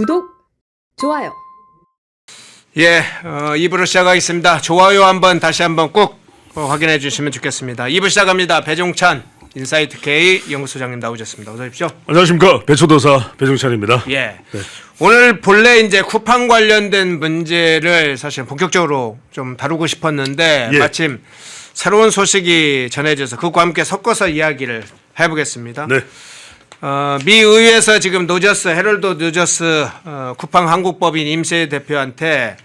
구독, 좋아요. 예, 2부를 시작하겠습니다. 좋아요 다시 한번 꼭 확인해 주시면 좋겠습니다. 2부 시작합니다. 배종찬 인사이트 K 연구소장님 나오셨습니다. 어서 오십시오. 안녕하십니까. 배초도사 배종찬입니다. 예. 네. 오늘 본래 이제 쿠팡 관련된 문제를 사실 본격적으로 좀 다루고 싶었는데 마침 새로운 소식이 전해져서 그것과 함께 섞어서 이야기를 해보겠습니다. 네. 미 의회에서 지금 헤럴드 노저스 쿠팡 한국법인 임세 대표한테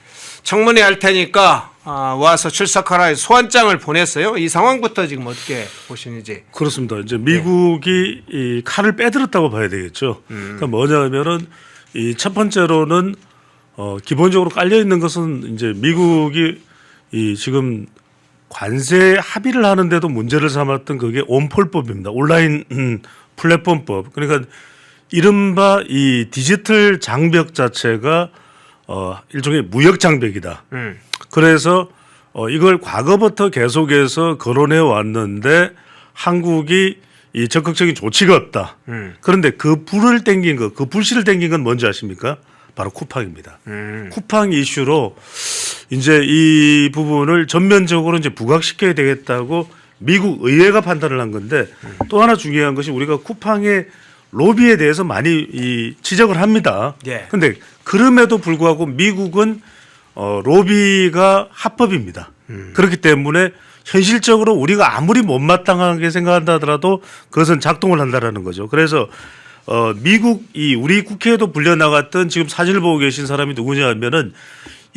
청문회 할 테니까 와서 출석하라 소환장을 보냈어요. 이 상황부터 지금 어떻게 보시는지. 그렇습니다. 이제 미국이 이 칼을 빼들었다고 봐야 되겠죠. 그러니까 뭐냐면은 이 첫 번째로는 기본적으로 깔려 있는 것은 이제 미국이 이 지금 관세 합의를 하는데도 문제를 삼았던 그게 온폴법입니다. 온라인 플랫폼법. 그러니까 이른바 이 디지털 장벽 자체가 일종의 무역 장벽이다. 그래서 이걸 과거부터 계속해서 거론해 왔는데 한국이 이 적극적인 조치가 없다. 그런데 그 불을 땡긴 거, 그 불씨를 땡긴 건 뭔지 아십니까? 바로 쿠팡입니다. 쿠팡 이슈로 이제 이 부분을 전면적으로 이제 부각시켜야 되겠다고 미국 의회가 판단을 한 건데 또 하나 중요한 것이 우리가 쿠팡의 로비에 대해서 많이 지적을 합니다. 그런데 그럼에도 불구하고 미국은 로비가 합법입니다. 그렇기 때문에 현실적으로 우리가 아무리 못마땅하게 생각한다 하더라도 그것은 작동을 한다라는 거죠. 그래서 미국 우리 국회에도 불려나갔던 지금 사진을 보고 계신 사람이 누구냐 하면은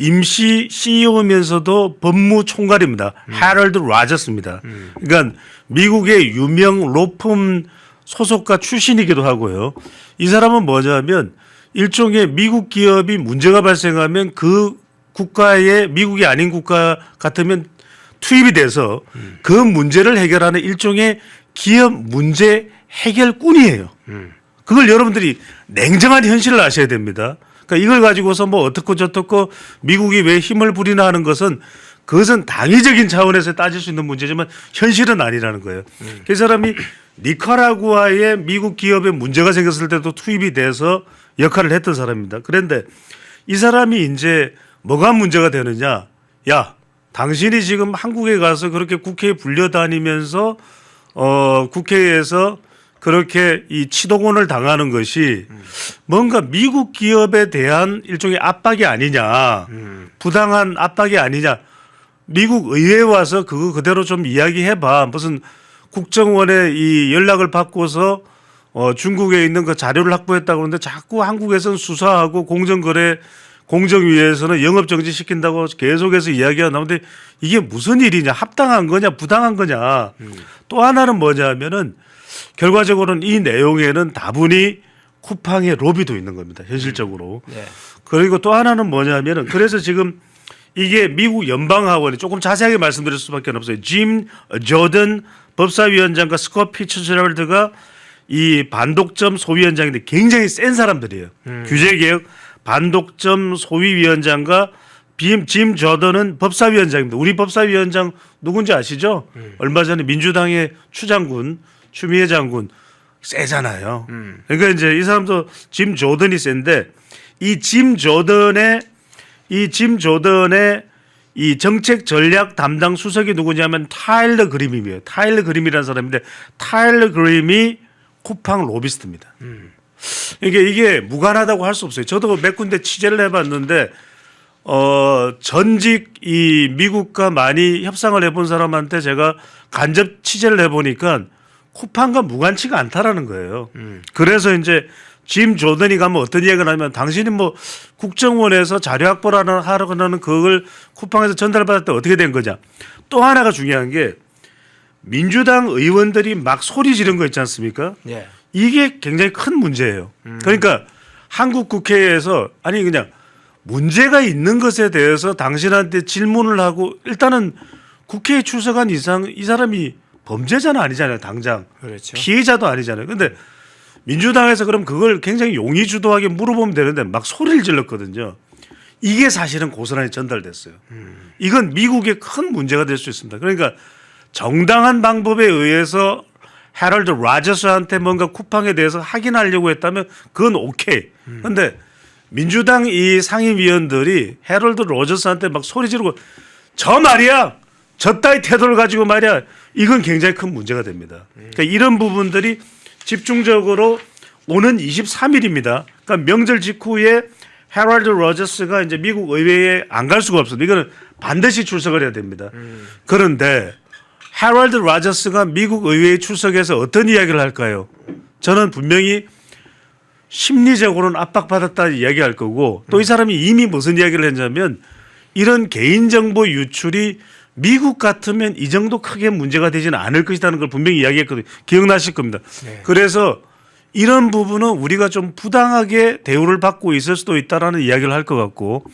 임시 CEO면서도 법무총괄입니다. 해럴드 라저스입니다. 그러니까 미국의 유명 로펌 소속가 출신이기도 하고요. 이 사람은 뭐냐면 일종의 미국 기업이 문제가 발생하면 그 국가의 미국이 아닌 국가 같으면 투입이 돼서 그 문제를 해결하는 일종의 기업 문제 해결꾼이에요. 그걸 여러분들이 냉정한 현실을 아셔야 됩니다. 그러니까 이걸 가지고서 뭐 어떻고 저떻고 미국이 왜 힘을 부리나 하는 것은 그것은 당위적인 차원에서 따질 수 있는 문제지만 현실은 아니라는 거예요. 그 사람이 니카라구아의 미국 기업에 문제가 생겼을 때도 투입이 돼서 역할을 했던 사람입니다. 그런데 이 사람이 이제 뭐가 문제가 되느냐. 야, 당신이 지금 한국에 가서 그렇게 국회에 불려다니면서 국회에서 그렇게 이 치도곤을 당하는 것이 뭔가 미국 기업에 대한 일종의 압박이 아니냐, 부당한 압박이 아니냐. 미국 의회에 와서 그거 그대로 좀 이야기해봐. 무슨 국정원에 이 연락을 받고서 중국에 있는 그 자료를 확보했다고 그러는데 자꾸 한국에서는 수사하고 공정위에서는 영업정지 시킨다고 계속해서 이야기가 나오는데 이게 무슨 일이냐, 합당한 거냐, 부당한 거냐. 또 하나는 뭐냐 하면은 결과적으로는 이 내용에는 다분히 쿠팡의 로비도 있는 겁니다. 현실적으로. 그리고 또 하나는 뭐냐 하면은 그래서 지금 이게 미국 연방하원이 조금 자세하게 말씀드릴 수밖에 없어요. 짐 조던 법사위원장과 스콧 피츠제럴드가 이 반독점 소위원장인데 굉장히 센 사람들이에요. 규제개혁 반독점 소위위원장과 짐 조던은 법사위원장입니다. 우리 법사위원장 누군지 아시죠? 얼마 전에 민주당의 추미애 장군 세잖아요. 그러니까 이제 이 사람도 짐 조던이 센데 이 짐 조던의 이 정책 전략 담당 수석이 누구냐면 타일러 그림이에요. 타일러 그림이라는 사람인데 타일러 그림이 쿠팡 로비스트입니다. 이게 무관하다고 할 수 없어요. 저도 몇 군데 취재를 해봤는데 전직 이 미국과 많이 협상을 해본 사람한테 제가 간접 취재를 해보니까 쿠팡과 무관치가 않다라는 거예요. 그래서 이제 짐 조던이 가면 어떤 이야기가 나냐면 당신이 뭐 국정원에서 자료 확보를 하라는 그걸 쿠팡에서 전달받을 때 어떻게 된 거냐. 또 하나가 중요한 게 민주당 의원들이 막 소리 지른 거 있지 않습니까? 이게 굉장히 큰 문제예요. 그러니까 한국 국회에서 아니 그냥 문제가 있는 것에 대해서 당신한테 질문을 하고 일단은 국회에 출석한 이상 이 사람이 범죄자는 아니잖아요. 당장. 그렇죠. 피해자도 아니잖아요. 그런데 민주당에서 그럼 그걸 굉장히 용의주도하게 물어보면 되는데 막 소리를 질렀거든요. 이게 사실은 고스란히 전달됐어요. 이건 미국의 큰 문제가 될 수 있습니다. 그러니까 정당한 방법에 의해서 해럴드 라저스한테 뭔가 쿠팡에 대해서 확인하려고 했다면 그건 오케이. 그런데 민주당 이 상임위원들이 해럴드 로저스한테 막 소리 지르고 저 말이야 저 따위 태도를 가지고 말이야 이건 굉장히 큰 문제가 됩니다. 그러니까 이런 부분들이 집중적으로 오는 23일입니다. 그러니까 명절 직후에 해럴드 로저스가 이제 미국 의회에 안 갈 수가 없습니다. 이거는 반드시 출석을 해야 됩니다. 그런데 해럴드 로저스가 미국 의회에 출석해서 어떤 이야기를 할까요? 저는 분명히 심리적으로는 압박받았다 이야기할 거고 또 이 사람이 이미 무슨 이야기를 했냐면 이런 개인정보 유출이 미국 같으면 이 정도 크게 문제가 되지는 않을 것이라는 걸 분명히 이야기했거든요. 기억나실 겁니다. 네. 그래서 이런 부분은 우리가 좀 부당하게 대우를 받고 있을 수도 있다라는 이야기를 할 것 같고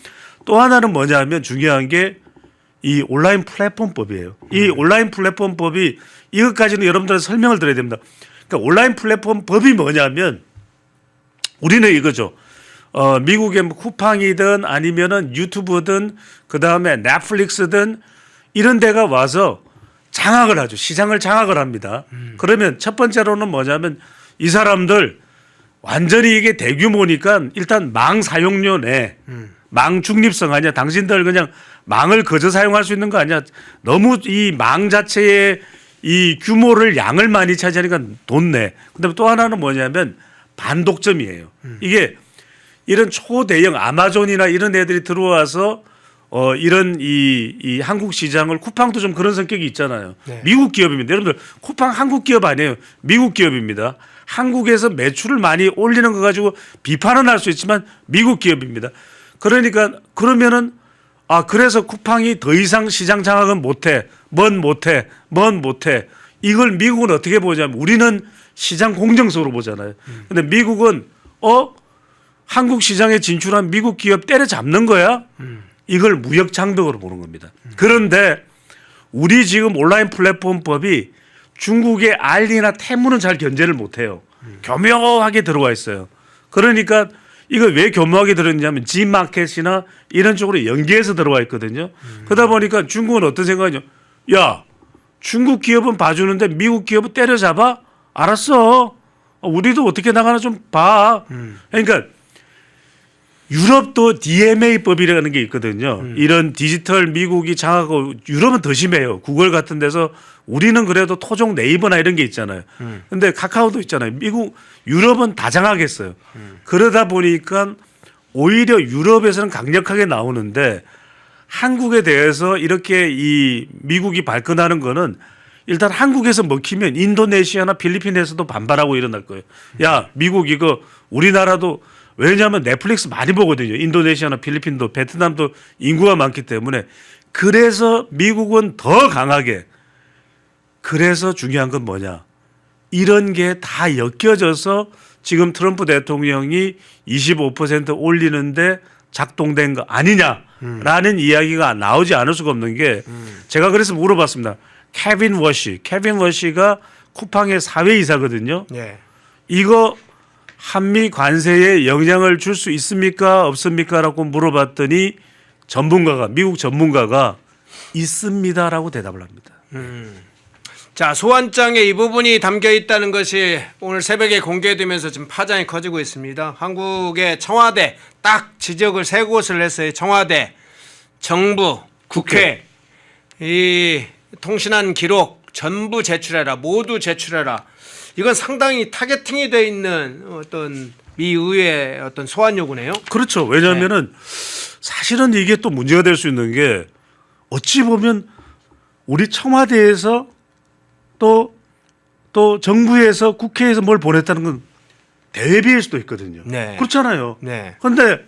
또 하나는 뭐냐면 중요한 게 이 온라인 플랫폼법이에요. 이 온라인 플랫폼법이 이것까지는 여러분들한테 설명을 드려야 됩니다. 그러니까 온라인 플랫폼법이 뭐냐면 우리는 이거죠. 미국의 뭐 쿠팡이든 아니면은 유튜브든 그 다음에 넷플릭스든 이런 데가 와서 장악을 하죠. 시장을 장악을 합니다. 그러면 첫 번째로는 뭐냐면 이 사람들 완전히 이게 대규모니까 일단 망 사용료 내 망 중립성 아니야. 당신들 그냥 망을 거저 사용할 수 있는 거 아니야. 너무 이 망 자체의 이 규모를 양을 많이 차지하니까 돈 내. 그다음에 또 하나는 뭐냐면 반독점이에요. 이게 이런 초대형 아마존이나 이런 애들이 들어와서 이런 이 한국 시장을 쿠팡도 좀 그런 성격이 있잖아요. 네. 미국 기업입니다. 여러분들 쿠팡 한국 기업 아니에요. 미국 기업입니다. 한국에서 매출을 많이 올리는 거 가지고 비판은 할 수 있지만 미국 기업입니다. 그러니까 그러면은 그래서 쿠팡이 더 이상 시장 장악은 못해. 뭔 못해. 이걸 미국은 어떻게 보냐면 우리는 시장 공정성으로 보잖아요. 근데 미국은 한국 시장에 진출한 미국 기업 때려잡는 거야? 이걸 무역 장벽으로 보는 겁니다. 그런데 우리 지금 온라인 플랫폼법이 중국의 알리나 테무는 잘 견제를 못해요. 교묘하게 들어와 있어요. 그러니까 이거 왜 교묘하게 들어있냐면 G마켓이나 이런 쪽으로 연계해서 들어와 있거든요. 그러다 보니까 중국은 어떤 생각이냐. 야 중국 기업은 봐주는데 미국 기업은 때려잡아? 알았어. 우리도 어떻게 나가나 좀 봐. 그러니까 유럽도 DMA법이라는 게 있거든요. 이런 디지털 미국이 장악하고 유럽은 더 심해요. 구글 같은 데서 우리는 그래도 토종 네이버나 이런 게 있잖아요. 근데 카카오도 있잖아요. 유럽은 다 장악했어요. 그러다 보니까 오히려 유럽에서는 강력하게 나오는데 한국에 대해서 이렇게 이 미국이 발끈하는 거는 일단 한국에서 먹히면 인도네시아나 필리핀에서도 반발하고 일어날 거예요. 야, 미국 이거 우리나라도 왜냐하면 넷플릭스 많이 보거든요. 인도네시아나 필리핀도 베트남도 인구가 많기 때문에 그래서 미국은 더 강하게 그래서 중요한 건 뭐냐. 이런 게 다 엮여져서 지금 트럼프 대통령이 25% 올리는데 작동된 거 아니냐라는 이야기가 나오지 않을 수가 없는 게 제가 그래서 물어봤습니다. 케빈 워시가 쿠팡의 사회이사거든요. 네. 이거 한미 관세에 영향을 줄 수 있습니까? 없습니까? 라고 물어봤더니 미국 전문가가 있습니다라고 대답을 합니다. 자, 소환장에 이 부분이 담겨 있다는 것이 오늘 새벽에 공개되면서 지금 파장이 커지고 있습니다. 한국의 청와대 딱 지적을 세 곳을 했어요. 청와대, 정부, 국회. 이 통신한 기록 전부 제출해라. 모두 제출해라. 이건 상당히 타겟팅이 되어 있는 어떤 미 의회의 어떤 소환 요구네요. 그렇죠. 왜냐하면은 사실은 이게 또 문제가 될 수 있는 게 어찌 보면 우리 청와대에서 또 정부에서 국회에서 뭘 보냈다는 건 대비일 수도 있거든요. 네. 그렇잖아요. 네. 그런데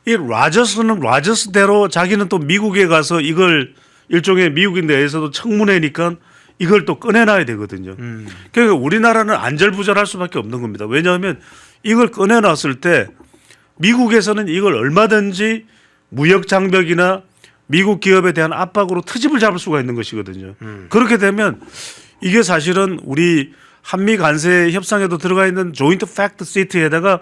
이 라저스는 라저스대로 자기는 또 미국에 가서 이걸 일종의 미국인 내에서도 청문회니까 이걸 또 꺼내놔야 되거든요. 그러니까 우리나라는 안절부절할 수밖에 없는 겁니다. 왜냐하면 이걸 꺼내놨을 때 미국에서는 이걸 얼마든지 무역 장벽이나 미국 기업에 대한 압박으로 트집을 잡을 수가 있는 것이거든요. 그렇게 되면 이게 사실은 우리 한미 관세 협상에도 들어가 있는 조인트 팩트 시트에다가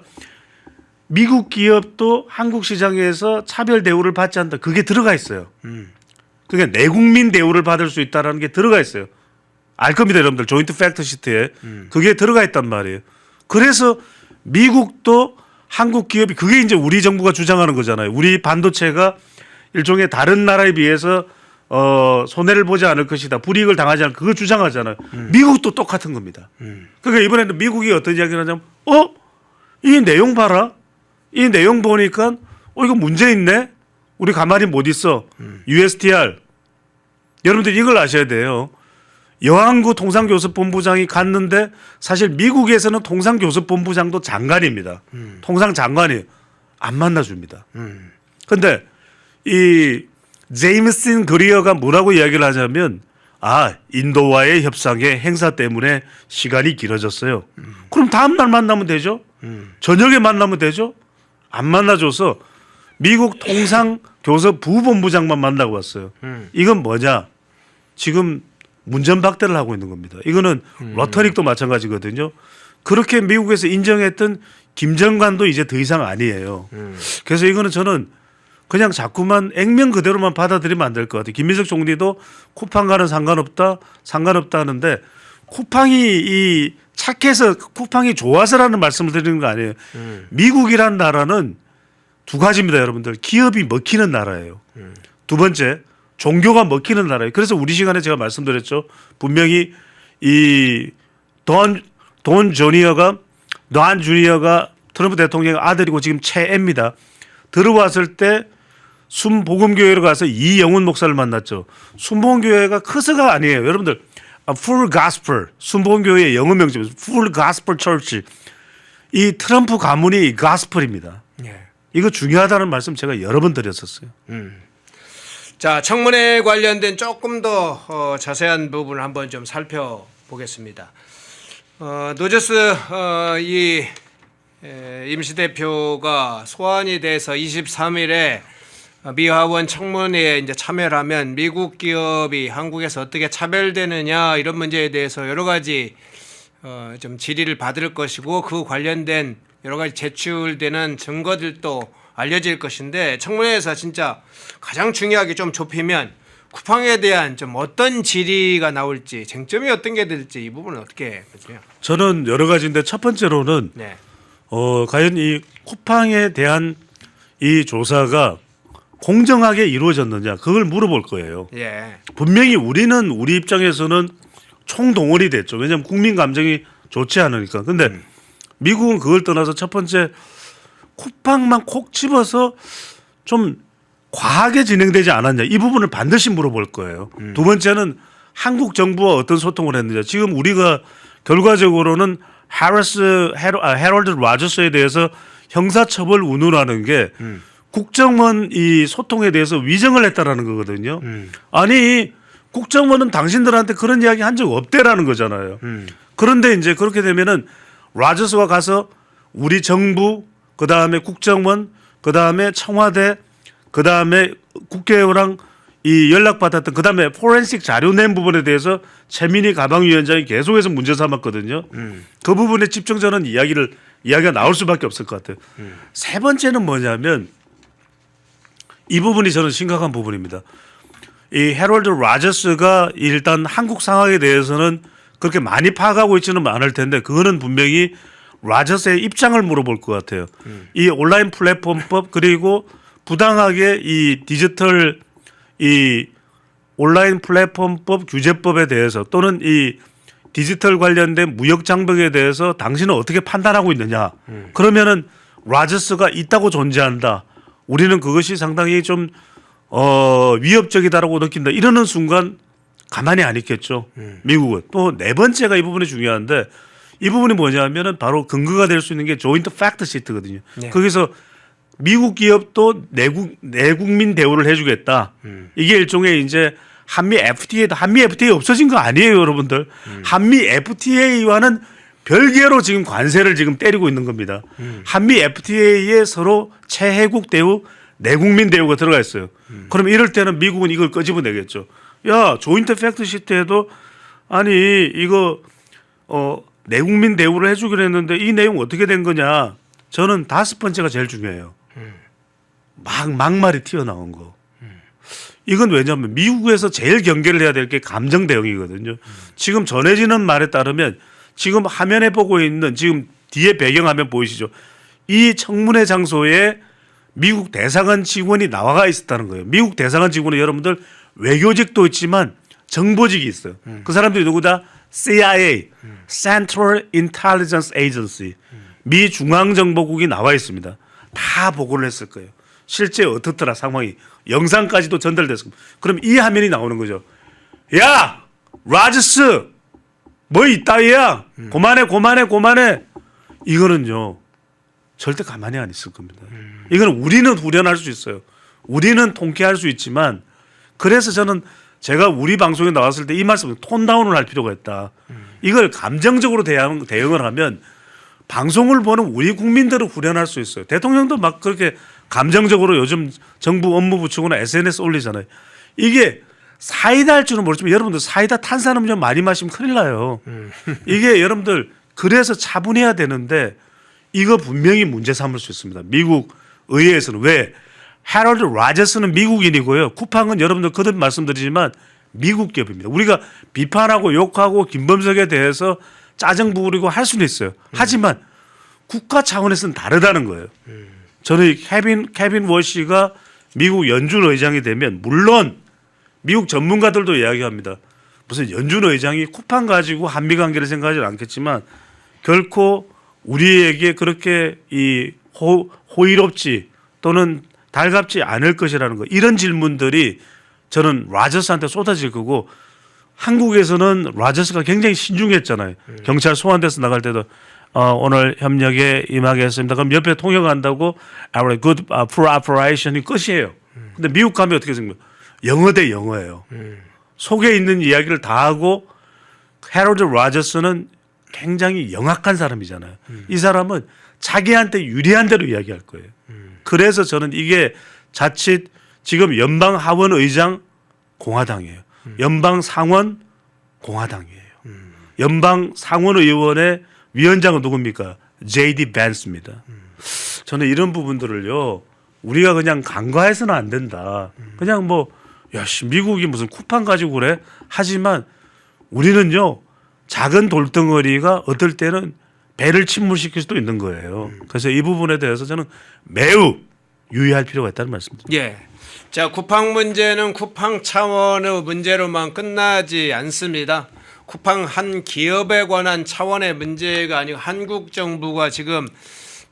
미국 기업도 한국 시장에서 차별 대우를 받지 않는다. 그게 들어가 있어요. 그러니까 내국민 대우를 받을 수 있다는 게 들어가 있어요. 알 겁니다, 여러분들. 조인트 팩트 시트에 그게 들어가 있단 말이에요. 그래서 미국도 한국 기업이 그게 이제 우리 정부가 주장하는 거잖아요. 우리 반도체가 일종의 다른 나라에 비해서 손해를 보지 않을 것이다. 불이익을 당하지 않을 그거 주장하잖아요. 미국도 똑같은 겁니다. 그러니까 이번에는 미국이 어떤 이야기를 하냐면 이 내용 봐라. 이 내용 보니까 이거 문제 있네. 우리 가만히 못 있어. USTR. 여러분들 이걸 아셔야 돼요. 여왕구 통상교섭본부장이 갔는데 사실 미국에서는 통상교섭본부장도 장관입니다. 통상장관이 안 만나줍니다. 근데 이 제임슨 그리어가 뭐라고 이야기를 하냐면 인도와의 협상의 행사 때문에 시간이 길어졌어요. 그럼 다음 날 만나면 되죠. 저녁에 만나면 되죠. 안 만나줘서 미국 통상교섭부본부장만 만나고 왔어요. 이건 뭐냐? 지금 문전박대를 하고 있는 겁니다. 이거는 러터릭도 마찬가지거든요. 그렇게 미국에서 인정했던 김정관도 이제 더 이상 아니에요. 그래서 이거는 저는 그냥 자꾸만 액면 그대로만 받아들이면 안 될 것 같아요. 김민석 총리도 쿠팡과는 상관없다 하는데 쿠팡이 착해서 쿠팡이 좋아서라는 말씀을 드리는 거 아니에요. 미국이란 나라는 두 가지입니다, 여러분들. 기업이 먹히는 나라예요. 두 번째, 종교가 먹히는 나라예요. 그래서 우리 시간에 제가 말씀드렸죠. 분명히 돈 주니어가 트럼프 대통령의 아들이고 지금 최애입니다. 들어왔을 때 순복음교회로 가서 이영훈 목사를 만났죠. 순복음교회가 커서가 아니에요. 여러분들 Full Gospel 순복음교회의 영어 명칭 Full Gospel Church. 이 트럼프 가문이 가스펠입니다. 예. 이거 중요하다는 말씀 제가 여러 번 드렸었어요. 자, 청문회 관련된 조금 더 자세한 부분을 한번 좀 살펴보겠습니다. 노저스 임시대표가 소환이 돼서 23일에 미 하원 청문회에 이제 참여를 하면 미국 기업이 한국에서 어떻게 차별되느냐 이런 문제에 대해서 여러 가지 좀 질의를 받을 것이고 그 관련된 여러 가지 제출되는 증거들도 알려질 것인데 청문회에서 진짜 가장 중요하게 좀 좁히면 쿠팡에 대한 좀 어떤 질의가 나올지 쟁점이 어떤 게 될지 이 부분은 어떻게 보세요? 저는 여러 가지인데 첫 번째로는 네. 과연 이 쿠팡에 대한 이 조사가 공정하게 이루어졌느냐 그걸 물어볼 거예요. 예. 분명히 우리는 우리 입장에서는 총동원이 됐죠. 왜냐하면 국민 감정이 좋지 않으니까. 근데 미국은 그걸 떠나서 첫 번째 쿠팡만 콕 집어서 좀 과하게 진행되지 않았냐 이 부분을 반드시 물어볼 거예요. 두 번째는 한국 정부와 어떤 소통을 했느냐. 지금 우리가 결과적으로는 헤럴드 라저스에 대해서 형사처벌 운운하는 게 국정원 이 소통에 대해서 위정을 했다라는 거거든요. 아니 국정원은 당신들한테 그런 이야기 한 적 없대라는 거잖아요. 그런데 이제 그렇게 되면은 라저스가 가서 우리 정부 그다음에 국정원 그다음에 청와대 그다음에 국회의원랑 이 연락받았던 그다음에 포렌식 자료 낸 부분에 대해서 최민희 가방위원장이 계속해서 문제 삼았거든요. 그 부분에 집중 저는 이야기가 나올 수밖에 없을 것 같아요. 세 번째는 뭐냐면 이 부분이 저는 심각한 부분입니다. 이 헤럴드 라저스가 일단 한국 상황에 대해서는 그렇게 많이 파악하고 있지는 않을 텐데 그거는 분명히 라저스의 입장을 물어볼 것 같아요. 이 온라인 플랫폼법 그리고 부당하게 이 디지털 이 온라인 플랫폼법 규제법에 대해서 또는 이 디지털 관련된 무역 장벽에 대해서 당신은 어떻게 판단하고 있느냐. 그러면은 라저스가 있다고 존재한다. 우리는 그것이 상당히 좀 위협적이다라고 느낀다. 이러는 순간 가만히 안 있겠죠. 미국은. 또 네 번째가 이 부분이 중요한데 이 부분이 뭐냐면은 바로 근거가 될 수 있는 게 조인트 팩트 시트거든요. 네. 거기서 미국 기업도 내국민 대우를 해주겠다. 이게 일종의 이제 한미 FTA 없어진 거 아니에요, 여러분들. 한미 FTA와는 별개로 지금 관세를 지금 때리고 있는 겁니다. 한미 FTA에 서로 최혜국 대우, 내국민 대우가 들어가 있어요. 그럼 이럴 때는 미국은 이걸 끄집어내겠죠. 야, 조인트 팩트 시트에도 아니 이거 내국민 대우를 해주기로 했는데 이 내용 어떻게 된 거냐. 저는 다섯 번째가 제일 중요해요. 막말이 튀어나온 거. 이건 왜냐하면 미국에서 제일 경계를 해야 될 게 감정 대응이거든요. 지금 전해지는 말에 따르면 지금 화면에 보고 있는 지금 뒤에 배경화면 보이시죠? 이 청문회 장소에 미국 대사관 직원이 나와가 있었다는 거예요. 미국 대사관 직원은 여러분들 외교직도 있지만 정보직이 있어요. 그 사람들이 누구다? CIA, Central Intelligence Agency, 미 중앙정보국이 나와 있습니다. 다 보고를 했을 거예요. 실제 어떻더라 상황이. 영상까지도 전달됐습니다. 그럼 이 화면이 나오는 거죠. 야! 라저스! 뭐 이따위야? 그만해. 이거는요. 절대 가만히 안 있을 겁니다. 이거는 우리는 후련할 수 있어요. 우리는 통쾌할 수 있지만 그래서 저는 제가 우리 방송에 나왔을 때 이 말씀을 톤다운을 할 필요가 있다. 이걸 감정적으로 대응을 하면 방송을 보는 우리 국민들은 후련할 수 있어요. 대통령도 막 그렇게 감정적으로 요즘 정부 업무부 측으로 SNS 올리잖아요. 이게 사이다 할 줄은 모르지만 여러분들 사이다 탄산음료 많이 마시면 큰일 나요. 이게 여러분들 그래서 차분해야 되는데 이거 분명히 문제 삼을 수 있습니다. 미국 의회에서는 왜? 해럴드 라저스는 미국인이고요. 쿠팡은 여러분들 거듭 말씀드리지만 미국 기업입니다. 우리가 비판하고 욕하고 김범석에 대해서 짜증 부리고 할 수는 있어요. 하지만 국가 차원에서는 다르다는 거예요. 저는 케빈 워시가 미국 연준 의장이 되면 물론 미국 전문가들도 이야기합니다. 무슨 연준 의장이 쿠팡 가지고 한미 관계를 생각하지 않겠지만 결코 우리에게 그렇게 이 호의롭지 또는 달갑지 않을 것이라는 거. 이런 질문들이 저는 라저스한테 쏟아질 거고 한국에서는 라저스가 굉장히 신중했잖아요. 경찰 소환돼서 나갈 때도 오늘 협력에 임하겠습니다. 그럼 옆에 통역한다고 our good operation이 끝이에요. 근데 미국 가면 어떻게 생각해요? 영어 대 영어예요. 속에 있는 이야기를 다 하고 해럴드 라저스는 굉장히 영악한 사람이잖아요. 이 사람은 자기한테 유리한 대로 이야기할 거예요. 그래서 저는 이게 자칫 지금 연방 하원 의장 공화당이에요. 연방 상원 공화당이에요. 연방 상원 의원의 위원장은 누굽니까? J.D. 벤스입니다. 저는 이런 부분들을요. 우리가 그냥 간과해서는 안 된다. 그냥 뭐 야, 미국이 무슨 쿠팡 가지고 그래? 하지만 우리는요. 작은 돌덩어리가 어떨 때는 배를 침몰시킬 수도 있는 거예요. 그래서 이 부분에 대해서 저는 매우 유의할 필요가 있다는 말씀입니다. 예. 자, 쿠팡 문제는 쿠팡 차원의 문제로만 끝나지 않습니다. 쿠팡 한 기업에 관한 차원의 문제가 아니고 한국 정부가 지금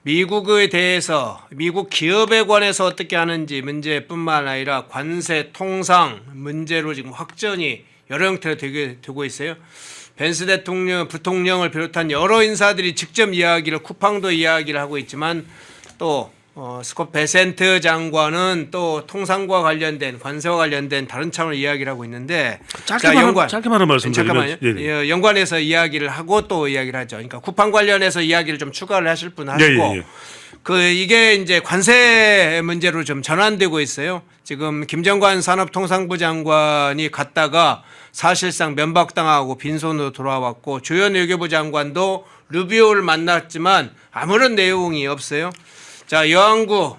미국에 대해서 미국 기업에 관해서 어떻게 하는지 문제뿐만 아니라 관세 통상 문제로 지금 확전이 여러 형태로 되고 있어요. 벤스 대통령, 부통령을 비롯한 여러 인사들이 직접 이야기를 쿠팡도 이야기를 하고 있지만 또 스콧 베센트 장관은 또 통상과 관련된 관세와 관련된 다른 차원의 이야기를 하고 있는데 짧게만 말씀드리면 잠깐만요. 연관해서 이야기를 하고 또 이야기를 하죠. 그러니까 쿠팡 관련해서 이야기를 좀 추가를 하실 분 하시고 이게 이제 관세 문제로 좀 전환되고 있어요. 지금 김정관 산업통상부 장관이 갔다가 사실상 면박당하고 빈손으로 돌아왔고 조현 외교부 장관도 루비오를 만났지만 아무런 내용이 없어요. 자, 여한구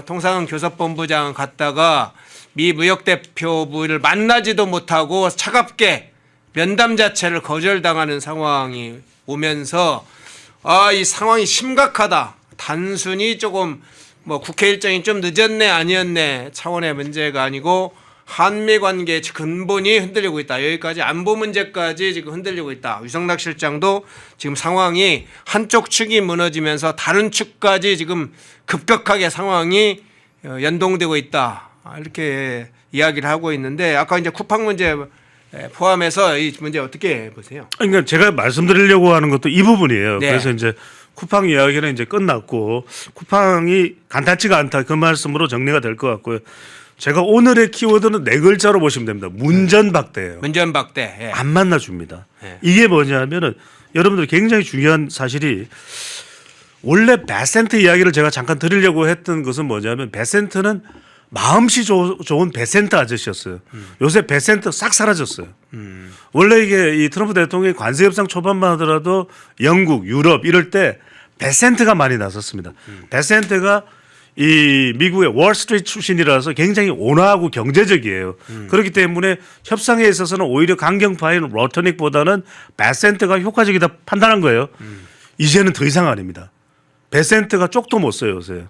통상교섭본부장 갔다가 미 무역대표부를 만나지도 못하고 차갑게 면담 자체를 거절당하는 상황이 오면서 이 상황이 심각하다. 단순히 조금 뭐 국회 일정이 좀 늦었네 아니었네 차원의 문제가 아니고 한미 관계의 근본이 흔들리고 있다. 여기까지 안보 문제까지 지금 흔들리고 있다. 유성락 실장도 지금 상황이 한쪽 축이 무너지면서 다른 축까지 지금 급격하게 상황이 연동되고 있다. 이렇게 이야기를 하고 있는데 아까 이제 쿠팡 문제 포함해서 이 문제 어떻게 보세요? 그러니까 제가 말씀드리려고 하는 것도 이 부분이에요. 네. 그래서 이제 쿠팡 이야기는 이제 끝났고 쿠팡이 간단치가 않다 그 말씀으로 정리가 될 것 같고요. 제가 오늘의 키워드는 네 글자로 보시면 됩니다. 문전박대예요. 문전박대. 예. 안 만나줍니다. 예. 이게 뭐냐면은 여러분들 굉장히 중요한 사실이 원래 베센트 이야기를 제가 잠깐 드리려고 했던 것은 뭐냐면 베센트는 마음씨 좋은 베센트 아저씨였어요. 요새 베센트 싹 사라졌어요. 원래 이게 이 트럼프 대통령이 관세 협상 초반만 하더라도 영국, 유럽 이럴 때 베센트가 많이 나섰습니다. 베센트가 이 미국의 월스트리트 출신이라서 굉장히 온화하고 경제적이에요. 그렇기 때문에 협상에 있어서는 오히려 강경파인 로터닉보다는 베센트가 효과적이다 판단한 거예요. 이제는 더 이상 아닙니다. 베센트가 쪽도 못 써요 요새.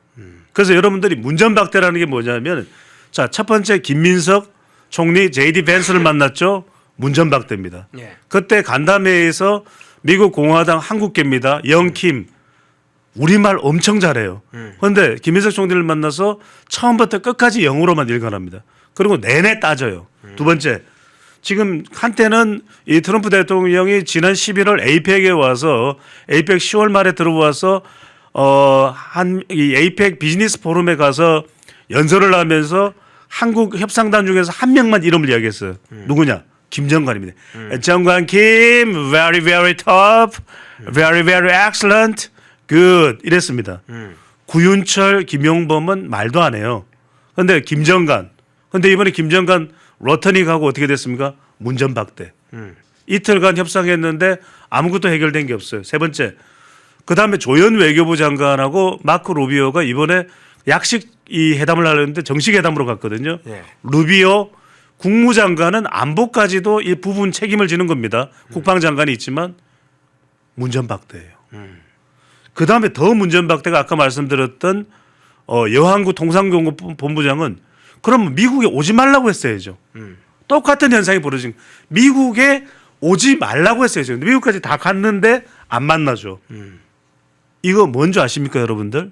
그래서 여러분들이 문전박대라는 게 뭐냐면 자, 첫 번째 김민석 총리 JD 벤스를 만났죠. 문전박대입니다. 예. 그때 간담회에서 미국 공화당 한국계입니다. 영킴 우리말 엄청 잘해요. 그런데 김민석 총리를 만나서 처음부터 끝까지 영어로만 일관합니다. 그리고 내내 따져요. 두 번째, 지금 한때는 이 트럼프 대통령이 지난 11월 에이펙에 와서 에이펙 10월 말에 들어와서 이 에이펙 비즈니스 포럼에 가서 연설을 하면서 한국 협상단 중에서 한 명만 이름을 이야기했어요. 누구냐? 김정관입니다. 정관 김, very very top, very very excellent, good 이랬습니다. 구윤철, 김용범은 말도 안 해요. 그런데 김정관, 그런데 이번에 김정관 러터니 가고 어떻게 됐습니까? 문전박대. 이틀간 협상했는데 아무것도 해결된 게 없어요. 세 번째, 그 다음에 조현 외교부 장관하고 마크 루비오가 이번에 약식 이 회담을 하려는데 정식 회담으로 갔거든요. 예. 루비오 국무장관은 안보까지도 이 부분 책임을 지는 겁니다. 국방장관이 있지만 문전박대예요. 그 다음에 더 문전박대가 아까 말씀드렸던 여한구 통상경호본부장은 그럼 미국에 오지 말라고 했어야죠. 똑같은 현상이 벌어진 미국에 오지 말라고 했어야죠. 미국까지 다 갔는데 안 만나죠. 이거 뭔지 아십니까 여러분들?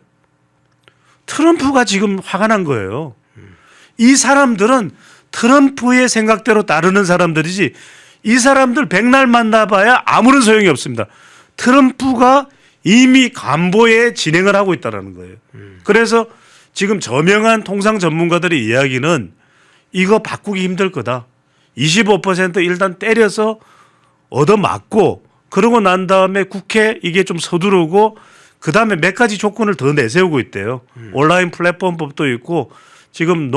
트럼프가 지금 화가 난 거예요. 이 사람들은 트럼프의 생각대로 따르는 사람들이지 이 사람들 백날 만나봐야 아무런 소용이 없습니다. 트럼프가 이미 간보에 진행을 하고 있다는 거예요. 그래서 지금 저명한 통상 전문가들의 이야기는 이거 바꾸기 힘들 거다. 25% 일단 때려서 얻어맞고 그러고 난 다음에 국회 이게 좀 서두르고 그 다음에 몇 가지 조건을 더 내세우고 있대요. 온라인 플랫폼법도 있고 지금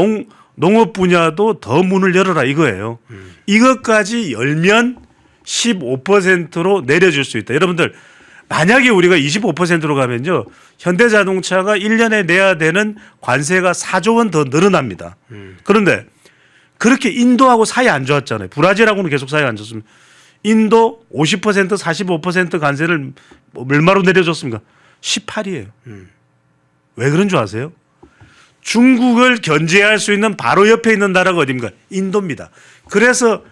농업 분야도 더 문을 열어라 이거예요. 이것까지 열면 15%로 내려줄 수 있다. 여러분들 만약에 우리가 25%로 가면요. 현대자동차가 1년에 내야 되는 관세가 4조 원 더 늘어납니다. 그런데 그렇게 인도하고 사이 안 좋았잖아요. 브라질하고는 계속 사이 안 좋습니다. 인도 50% 45% 관세를 얼마로 내려줬습니까? 18이에요. 왜 그런 줄 아세요? 중국을 견제할 수 있는 바로 옆에 있는 나라가 어디입니까? 인도입니다. 그래서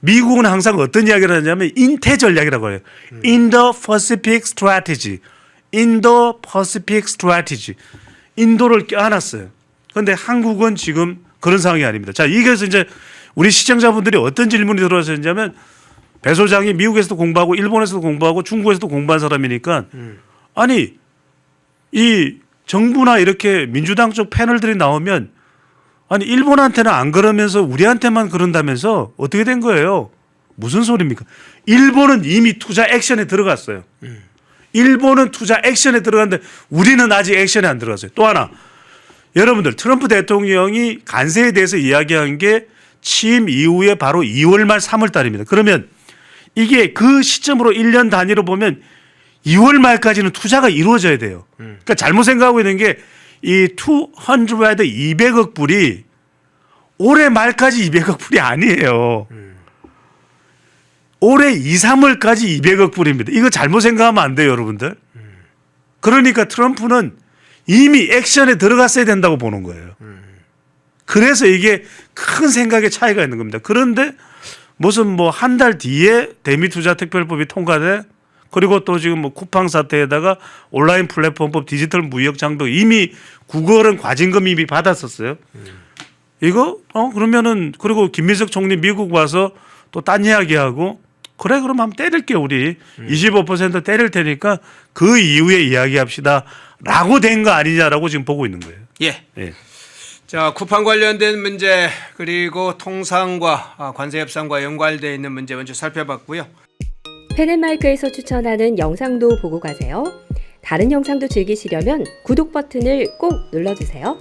미국은 항상 어떤 이야기를 하냐면 인태 전략이라고 해요. Indo-Pacific Strategy. Indo-Pacific Strategy. 인도를 껴안았어요. 그런데 한국은 지금 그런 상황이 아닙니다. 자, 이게서 이제 우리 시청자분들이 어떤 질문이 들어왔었냐면 배 소장이 미국에서도 공부하고 일본에서도 공부하고 중국에서도 공부한 사람이니까 아니 이 정부나 이렇게 민주당 쪽 패널들이 나오면 아니 일본한테는 안 그러면서 우리한테만 그런다면서 어떻게 된 거예요? 무슨 소리입니까? 일본은 이미 투자 액션에 들어갔어요. 일본은 투자 액션에 들어갔는데 우리는 아직 액션에 안 들어갔어요. 또 하나 여러분들 트럼프 대통령이 관세에 대해서 이야기한 게 취임 이후에 바로 2월 말 3월 달입니다. 그러면 이게 그 시점으로 1년 단위로 보면 2월 말까지는 투자가 이루어져야 돼요. 그러니까 잘못 생각하고 있는 게 이 200억 불이 올해 말까지 200억 불이 아니에요. 올해 2, 3월까지 200억 불입니다. 이거 잘못 생각하면 안 돼요, 여러분들. 그러니까 트럼프는 이미 액션에 들어갔어야 된다고 보는 거예요. 그래서 이게 큰 생각의 차이가 있는 겁니다. 그런데 무슨 뭐 한 달 뒤에 대미투자특별법이 통과돼 그리고 또 지금 뭐 쿠팡 사태에다가 온라인 플랫폼법 디지털 무역 장벽 이미 구글은 과징금 이미 받았었어요. 이거 그러면은 그리고 김민석 총리 미국 와서 또 딴 이야기하고 그래 그럼 한번 때릴게 우리 25% 때릴 테니까 그 이후에 이야기합시다라고 된 거 아니냐라고 지금 보고 있는 거예요. 예. 예. 자, 쿠팡 관련된 문제 그리고 통상과 관세 협상과 연관되어 있는 문제 먼저 살펴봤고요. 펜앤마이크에서 추천하는 영상도 보고 가세요. 다른 영상도 즐기시려면 구독 버튼을 꼭 눌러주세요.